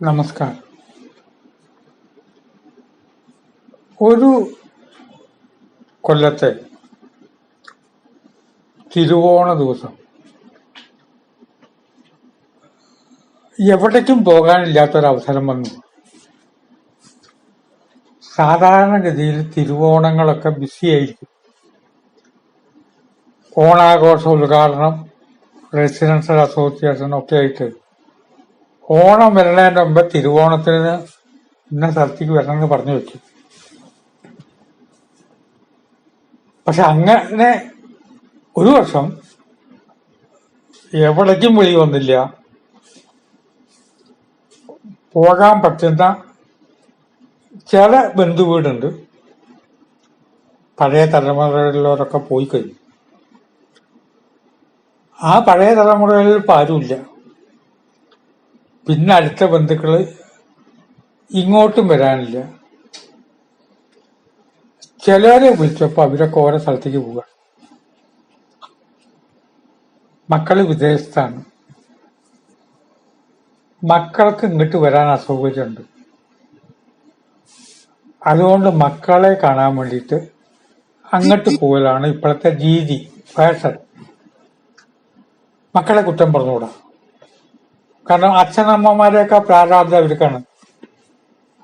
നമസ്കാരം. ഒരു കൊല്ലത്തെ തിരുവോണ ദിവസം എവിടേക്കും പോകാനില്ലാത്തൊരവസരം വന്നു. സാധാരണഗതിയിൽ തിരുവോണങ്ങളൊക്കെ ബിസിയായിരിക്കും. ഓണാഘോഷ ഉദ്ഘാടനം, റെസിഡൻഷ്യൽ അസോസിയേഷൻ ഒക്കെ ആയിട്ട് ഓണം വരുന്നതിന്റെ മുമ്പ് തിരുവോണത്തിന് ഇന്ന സ്ഥലത്തേക്ക് വരണമെന്ന് പറഞ്ഞു വെച്ചു. പക്ഷെ അങ്ങനെ ഒരു വർഷം എവിടേക്കും വിളി വന്നില്ല. പോകാൻ പറ്റുന്ന ചില ബന്ധുവീടുണ്ട്, പഴയ തലമുറയിലുള്ളവരൊക്കെ പോയി കഴിഞ്ഞു. ആ പഴയ തലമുറകളിൽ ഇപ്പം ആരുമില്ല. പിന്നെ അടുത്ത ബന്ധുക്കള് ഇങ്ങോട്ടും വരാനില്ല. ചിലരെ വിളിച്ചപ്പോ അവരൊക്കെ ഓരോ സ്ഥലത്തേക്ക് പോവുക. മക്കള് വിദേശത്താണ്. മക്കൾക്ക് ഇങ്ങോട്ട് വരാൻ അസൗകര്യമുണ്ട്. അതുകൊണ്ട് മക്കളെ കാണാൻ വേണ്ടിയിട്ട് അങ്ങോട്ട് പോകലാണ് ഇപ്പോഴത്തെ രീതി, ഫാഷൻ. മക്കളെ കുറ്റം പറഞ്ഞുകൂടാ. കാരണം അച്ഛനമ്മമാരെയൊക്കെ പ്രാരാബ്ധം അവർക്കാണ്.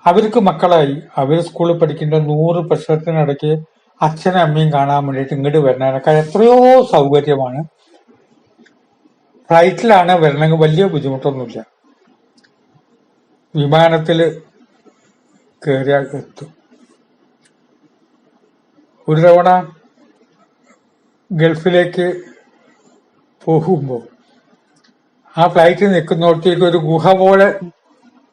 അവർക്ക് മക്കളായി, അവർ സ്കൂളിൽ പഠിക്കേണ്ട 100 പ്രശ്നത്തിനിടയ്ക്ക് അച്ഛനും അമ്മയും കാണാൻ വേണ്ടിയിട്ട് ഇങ്ങോട്ട് വരുന്നതിനൊക്കെ എത്രയോ സൗകര്യമാണ്. ഫ്ലൈറ്റിലാണ് വരണമെങ്കിൽ വലിയ ബുദ്ധിമുട്ടൊന്നുമില്ല. വിമാനത്തിൽ കയറിയാൽ എത്തും. ഒരു തവണ ഗൾഫിലേക്ക് പോകുമ്പോൾ ആ ഫ്ലൈറ്റ് നിൽക്കുന്നിടത്തേക്ക് ഒരു ഗുഹ പോലെ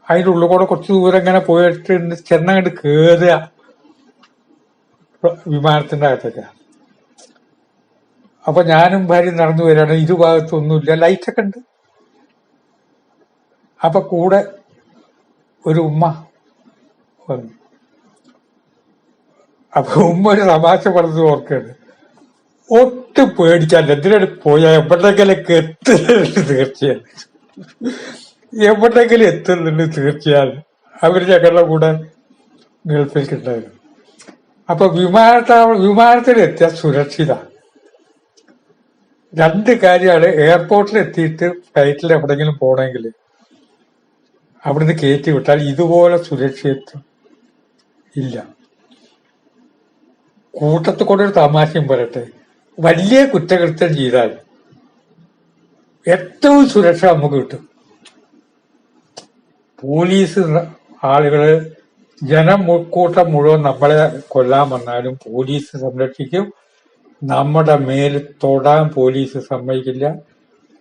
അതിൻ്റെ ഉള്ളിൽ കൂടെ കുറച്ച് ദൂരം ഇങ്ങനെ പോയിട്ട് ചെന്നങ്ങോട്ട് കയറുക വിമാനത്തിന്റെ അകത്തേക്ക്. അപ്പൊ ഞാനും ഭാര്യ നടന്നു വരികയാണ്. ഇരുഭാഗത്തൊന്നുമില്ല, ലൈറ്റൊക്കെ ഉണ്ട്. അപ്പൊ കൂടെ ഒരു ഉമ്മ വന്നു. അപ്പൊ ഉമ്മ ഒരു തമാശ പറഞ്ഞത് ഓർക്കുകയാണ്. ഒട്ടും പേടിക്കാല്ല, എന്തിനാണ് പോയാൽ എവിടെയെങ്കിലൊക്കെ എത്തുന്നുണ്ട് തീർച്ചയായും, എവിടെയെങ്കിലും എത്തുന്നുണ്ട് തീർച്ചയായും. അവര് ഞങ്ങളുടെ കൂടെ ഗൾഫിലേക്ക് ഉണ്ടായിരുന്നു. അപ്പൊ വിമാനത്തിൽ എത്തിയ സുരക്ഷിത. രണ്ട് കാര്യമാണ്. എയർപോർട്ടിൽ എത്തിയിട്ട് ഫ്ലൈറ്റിൽ എവിടെയെങ്കിലും പോകണമെങ്കിൽ അവിടുന്ന് കയറ്റി വിട്ടാൽ ഇതുപോലെ സുരക്ഷിതത്വം ഇല്ല. കൂട്ടത്തിൽ കൂടെ ഒരു തമാശയും പറയട്ടെ, വലിയ കുറ്റകൃത്യം ചെയ്താൽ ഏറ്റവും സുരക്ഷ നമുക്ക് കിട്ടും. പോലീസ് ആളുകള് ജനക്കൂട്ടം മുഴുവൻ നമ്മളെ കൊല്ലാൻ വന്നാലും പോലീസ് സംരക്ഷിക്കും. നമ്മുടെ മേൽ തൊടാൻ പോലീസ് സമ്മതിക്കില്ല.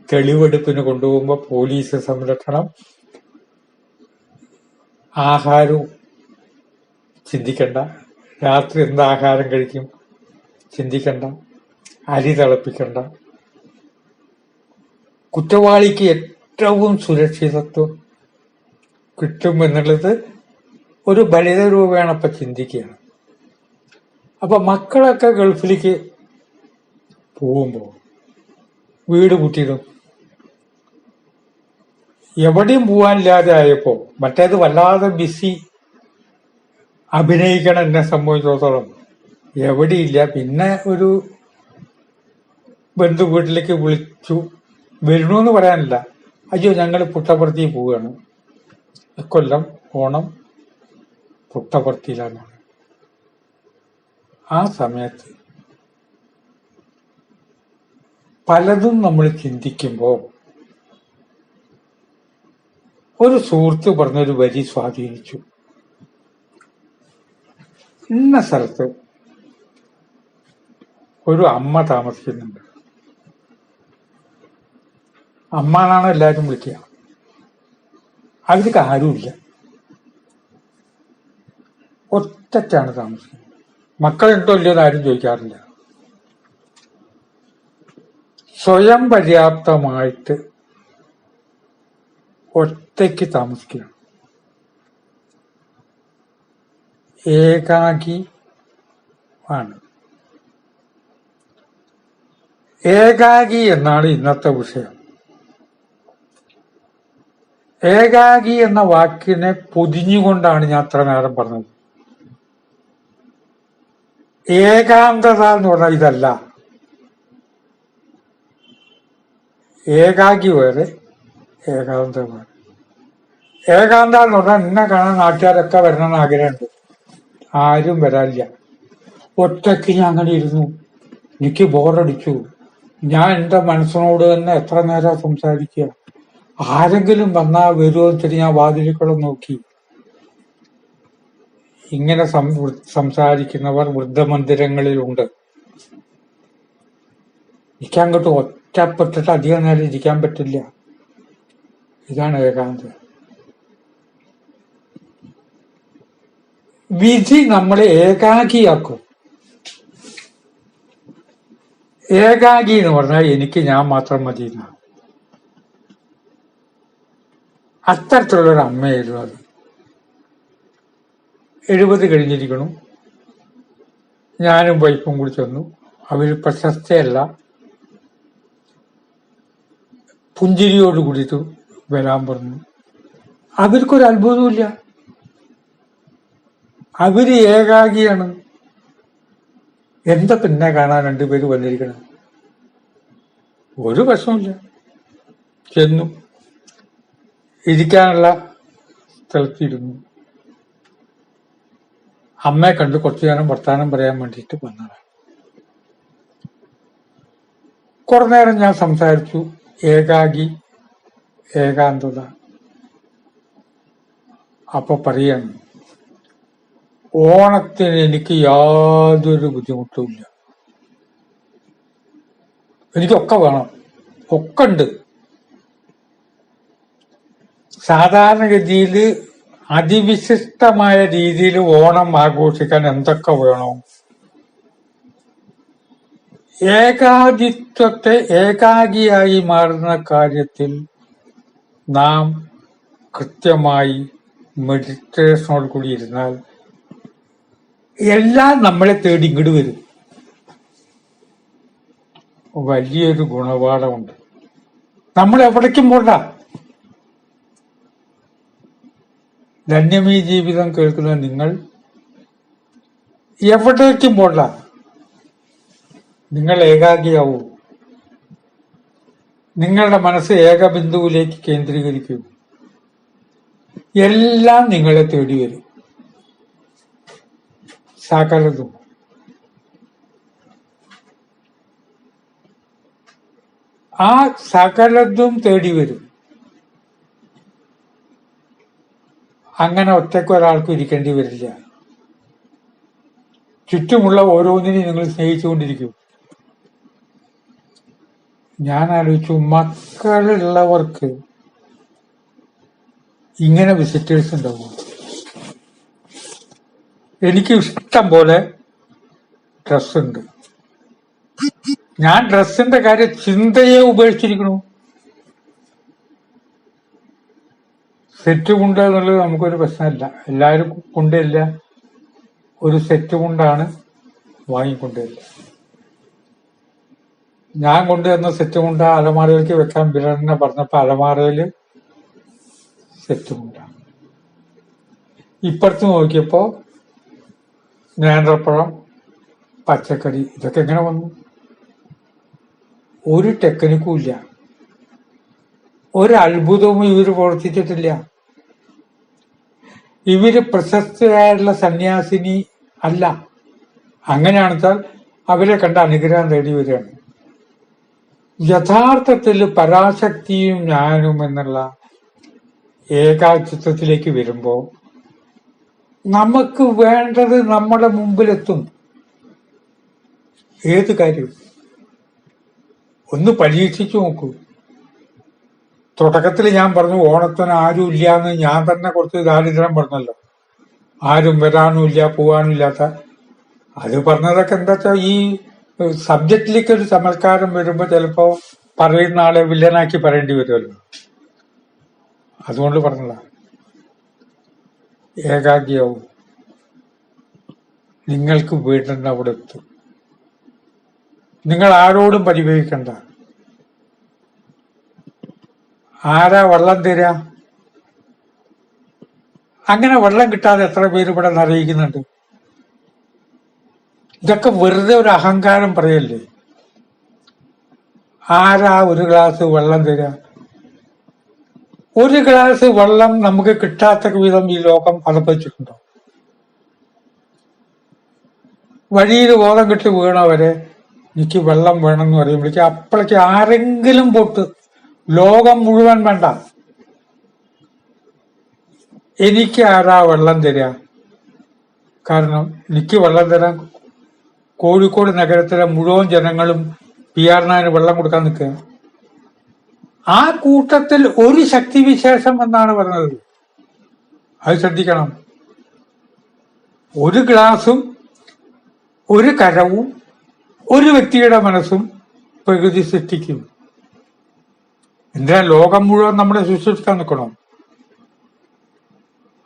തെളിവെടുപ്പിന് കൊണ്ടുപോകുമ്പോൾ പോലീസ് സംരക്ഷണം. ആഹാരവും ചിന്തിക്കണ്ട, രാത്രി എന്ത് ആഹാരം കഴിക്കും ചിന്തിക്കണ്ട, അരി തിളപ്പിക്കണ്ട. കുറ്റവാളിക്ക് ഏറ്റവും സുരക്ഷിതത്വം കിട്ടും എന്നുള്ളത് ഒരു ഫലിത രൂപേണ ഇപ്പൊ ചിന്തിക്കുകയാണ്. അപ്പൊ മക്കളൊക്കെ ഗൾഫിലേക്ക് പോകുമ്പോ വീട് പൂട്ടിയിടും. എവിടെയും പോകാനില്ലാതെ ആയപ്പോ മറ്റേത് വല്ലാതെ ബിസി അഭിനയിക്കണം. എന്നെ സംബന്ധിച്ചിടത്തോളം എവിടെയില്ല. പിന്നെ ഒരു ബന്ധു വീട്ടിലേക്ക് വിളിച്ചു. വരണമെന്ന് പറയാനില്ല. അയ്യോ ഞങ്ങൾ പുട്ടപർത്തി പോവുകയാണ്, ഇക്കൊല്ലം ഓണം പുട്ടപർത്തിയിലാണ്. ആ സമയത്ത് പലതും നമ്മൾ ചിന്തിക്കുമ്പോൾ ഒരു സുഹൃത്ത് പറഞ്ഞൊരു വരി സ്വാധീനിച്ചു. ഇന്ന സ്ഥലത്ത് ഒരു അമ്മ താമസിക്കുന്നുണ്ട്. അമ്മ എന്നാണ് എല്ലാവരും വിളിക്കുക. അവർക്ക് ആരുമില്ല, ഒറ്റയ്ക്കാണ് താമസിക്കുന്നത്. മക്കളുണ്ടോ ഇല്ലയോ എന്ന് ആരും ചോദിക്കാറില്ല. സ്വയം പര്യാപ്തമായിട്ട് ഒറ്റയ്ക്ക് താമസിക്കുകയാണ്. ഏകാകി ആണ്. ഏകാകി എന്നാണ് ഇന്നത്തെ വിഷയം. ഏകാഗി എന്ന വാക്കിനെ പൊതിഞ്ഞുകൊണ്ടാണ് ഞാൻ അത്ര നേരം പറഞ്ഞത്. ഏകാന്തത എന്ന് പറഞ്ഞാൽ ഇതല്ല. ഏകാഗി വേറെ, ഏകാന്ത വേറെ. ഏകാന്ത എന്ന് പറഞ്ഞാൽ എന്നെ കാണാൻ നാട്ടുകാരൊക്കെ വരണമെന്ന് ആഗ്രഹമുണ്ട്. ആരും വരാനില്ല. ഒറ്റയ്ക്ക് ഞാൻ അങ്ങനെ ഇരുന്നു, എനിക്ക് ബോറടിച്ചു. ഞാൻ എന്റെ മനസ്സിനോട് തന്നെ എത്ര നേരം സംസാരിക്കുക. ആരെങ്കിലും വന്നാ വരുമോ വെച്ചിട്ട് ഞാൻ വാതിലുകളും നോക്കി. ഇങ്ങനെ സംസാരിക്കുന്നവർ വൃദ്ധമന്ദിരങ്ങളിലുണ്ട്. എനിക്ക് അങ്ങോട്ട് ഒറ്റപ്പെട്ടിട്ട് അധികം നേരം ഇരിക്കാൻ പറ്റില്ല. ഇതാണ് ഏകാന്തത. വിധി നമ്മളെ ഏകാഗിയാക്കും. ഏകാഗി എന്ന് പറഞ്ഞാൽ എനിക്ക് ഞാൻ മാത്രം മതി എന്നാണ്. അത്തരത്തിലുള്ളൊരു അമ്മയായിരുന്നു അത്. 70 കഴിഞ്ഞിരിക്കണം. ഞാനും വൈഫും കൂടി ചെന്നു. അവര് പ്രശസ്തയല്ല, പുഞ്ചിരിയോട് കൂടിയിട്ട് വരാൻ പറഞ്ഞു. അവർക്കൊരു അത്ഭുതമില്ല. അവര് ഏകാഗിയാണ്. എന്താ പിന്നെ കാണാൻ രണ്ടുപേര് വന്നിരിക്കണം? ഒരു പ്രശ്നമില്ല. ചെന്നു ഇരിക്കാനുള്ള സ്ഥലത്തിരുന്നു. അമ്മയെ കണ്ട് കുറച്ചു നേരം വർത്താനം പറയാൻ വേണ്ടിയിട്ട് വന്നതാണ്. കുറെ നേരം ഞാൻ സംസാരിച്ചു. ഏകാഗി, ഏകാന്തത. അപ്പൊ പറയാണ്, ഓണത്തിന് എനിക്ക് യാതൊരു ബുദ്ധിമുട്ടുമില്ല. എനിക്കൊക്കെ വേണം, ഒക്കെ ഉണ്ട്. സാധാരണഗതിയിൽ അതിവിശിഷ്ടമായ രീതിയിൽ ഓണം ആഘോഷിക്കാൻ എന്തൊക്കെ വേണോ? ഏകാദിത്വത്തെ ഏകാഗിയായി മാറുന്ന കാര്യത്തിൽ നാം കൃത്യമായി മെഡിറ്റേഷനോട് കൂടി ഇരുന്നാൽ എല്ലാം നമ്മളെ തേടി ഇങ്ങോട്ട് വരും. വലിയൊരു ഗുണപാഠമുണ്ട്. നമ്മൾ എവിടേക്കും പോണ്ട. ധന്യമീ ജീവിതം കേൾക്കുന്ന നിങ്ങൾ എവിടേക്കും പോണ്ട. നിങ്ങൾ ഏകാഗിയാവൂ. നിങ്ങളുടെ മനസ്സ് ഏകബിന്ദുവിലേക്ക് കേന്ദ്രീകരിക്കൂ. എല്ലാം നിങ്ങളെ തേടി വരും. സകലതും. ആ സകലതും തേടി വരും. അങ്ങനെ ഒറ്റയ്ക്ക് ഒരാൾക്കും ഇരിക്കേണ്ടി വരില്ല. ചുറ്റുമുള്ള ഓരോന്നിനെയും നിങ്ങൾ സ്നേഹിച്ചുകൊണ്ടിരിക്കും. ഞാൻ ആലോചിച്ചു, മക്കളുള്ളവർക്ക് ഇങ്ങനെ വിസിറ്റേഴ്സ് ഉണ്ടാവും. എനിക്ക് ഇഷ്ടം പോലെ ഡ്രസ്സുണ്ട്. ഞാൻ ഡ്രസ്സിന്റെ കാര്യം ചിന്തയെ ഉപേക്ഷിച്ചിരിക്കണു. സെറ്റ് മുണ്ട് എന്നുള്ളത് നമുക്കൊരു പ്രശ്നമല്ല. എല്ലാവരും കൊണ്ടില്ല. ഒരു സെറ്റ് മുണ്ടാണ് വാങ്ങിക്കൊണ്ടില്ല. ഞാൻ കൊണ്ടുവന്ന സെറ്റ് മുണ്ട അലമാരയിലേക്ക് വെക്കാൻ ബിരണ്ണ പറഞ്ഞപ്പോ അലമാരയില് സെറ്റ് മുണ്ടാണ്. ഇപ്പുറത്ത് നോക്കിയപ്പോ നേന്ത്രപ്പഴം, പച്ചക്കറി, ഇതൊക്കെ എങ്ങനെ വന്നു? ഒരു ടെക്നിക്കും ഇല്ല. ഒരു അത്ഭുതവും ഇവര് പ്രവർത്തിച്ചിട്ടില്ല. ഇവര് പ്രശസ്തരായിട്ടുള്ള സന്യാസിനി അല്ല. അങ്ങനെയാണെച്ചാൽ അവരെ കണ്ട അനുഗ്രഹം തേടി വരികയാണ്. യഥാർത്ഥത്തിൽ പരാശക്തിയും ഞാനും എന്നുള്ള ഏകാചിത്വത്തിലേക്ക് വരുമ്പോ നമുക്ക് വേണ്ടത് നമ്മുടെ മുമ്പിലെത്തും. ഏത് കാര്യം ഒന്ന് പരീക്ഷിച്ചു നോക്കൂ. തുടക്കത്തിൽ ഞാൻ പറഞ്ഞു ഓണത്തിന് ആരും ഇല്ലാന്ന്. ഞാൻ തന്നെ കുറച്ച് ദാരിദ്ര്യം പറഞ്ഞല്ലോ. ആരും വരാനും ഇല്ല, പോവാനും ഇല്ലാത്ത. അത് പറഞ്ഞതൊക്കെ എന്താ വെച്ചാൽ ഈ സബ്ജക്റ്റിലേക്ക് ഒരു ചമൽക്കാരം വരുമ്പോ ചിലപ്പോ പറയുന്ന ആളെ വില്ലനാക്കി പറയേണ്ടി വരുമല്ലോ. അതുകൊണ്ട് പറഞ്ഞതാ. ഏകാഗ്യവും നിങ്ങൾക്ക് വീട്ടിന്റെ അവിടെ എത്തും. നിങ്ങൾ ആരോടും പരിഭവിക്കണ്ട. ആരാ വെള്ളം തരാ? അങ്ങനെ വെള്ളം കിട്ടാതെ എത്ര പേര് ഇവിടെ നിറയിക്കുന്നുണ്ട്. ഇതൊക്കെ വെറുതെ ഒരു അഹങ്കാരം പറയല്ലേ. ആരാ ഒരു ഗ്ലാസ് വെള്ളം തരിക? ഒരു ഗ്ലാസ് വെള്ളം നമുക്ക് കിട്ടാത്ത വിധം ഈ ലോകം പതപ്പിച്ചിട്ടുണ്ടോ? വഴിയിൽ ബോധം കെട്ടി വീണവരെ എനിക്ക് വെള്ളം വേണമെന്ന് പറയുമ്പോഴേക്ക് അപ്പോഴേക്ക് ആരെങ്കിലും പൊട്ട്, ലോകം മുഴുവൻ വേണ്ട, എനിക്ക് ആരാ വെള്ളം തരിക? കാരണം എനിക്ക് വെള്ളം തരാൻ കോഴിക്കോട് നഗരത്തിലെ മുഴുവൻ ജനങ്ങളും PR9 വെള്ളം കൊടുക്കാൻ നിൽക്കുക. ആ കൂട്ടത്തിൽ ഒരു ശക്തിവിശേഷം എന്നാണ് പറഞ്ഞത്. അത് ശ്രദ്ധിക്കണം. ഒരു ഗ്ലാസും ഒരു കരവും ഒരു വ്യക്തിയുടെ മനസ്സും പ്രകൃതി സൃഷ്ടിക്കും. എന്തിനാ ലോകം മുഴുവൻ നമ്മളെ സൃഷ്ടിക്കാൻ നിൽക്കണം?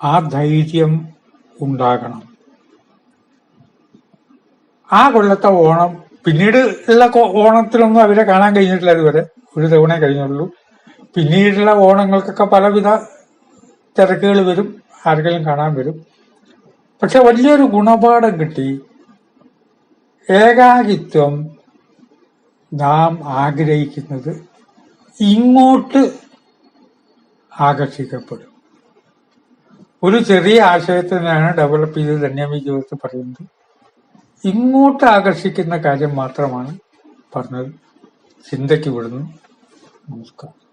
ആ ധൈര്യം ഉണ്ടാകണം. ആ കൊല്ലത്തെ ഓണം, പിന്നീട് ഉള്ള ഓണത്തിലൊന്നും അവരെ കാണാൻ കഴിഞ്ഞിട്ടില്ല. ഇതുവരെ ഒരു തവണ കഴിഞ്ഞുള്ളൂ. പിന്നീടുള്ള ഓണങ്ങൾക്കൊക്കെ പലവിധ തിരക്കുകൾ വരും, ആരെങ്കിലും കാണാൻ വരും. പക്ഷെ വലിയൊരു ഗുണപാഠം കിട്ടി. ഏകാകിത്വം നാം ആഗ്രഹിക്കുന്നത് ഇങ്ങോട്ട് ആകർഷിക്കപ്പെടും. ഒരു ചെറിയ ആശയത്തിനാണ് ഡെവലപ്പ് ചെയ്ത് ധന്യമി ജീവിതത്തിൽ പറയുന്നത്. ഇങ്ങോട്ട് ആകർഷിക്കുന്ന കാര്യം മാത്രമാണ് പറഞ്ഞത്. ചിന്തയ്ക്ക് വിടുന്നു. നമസ്കാരം.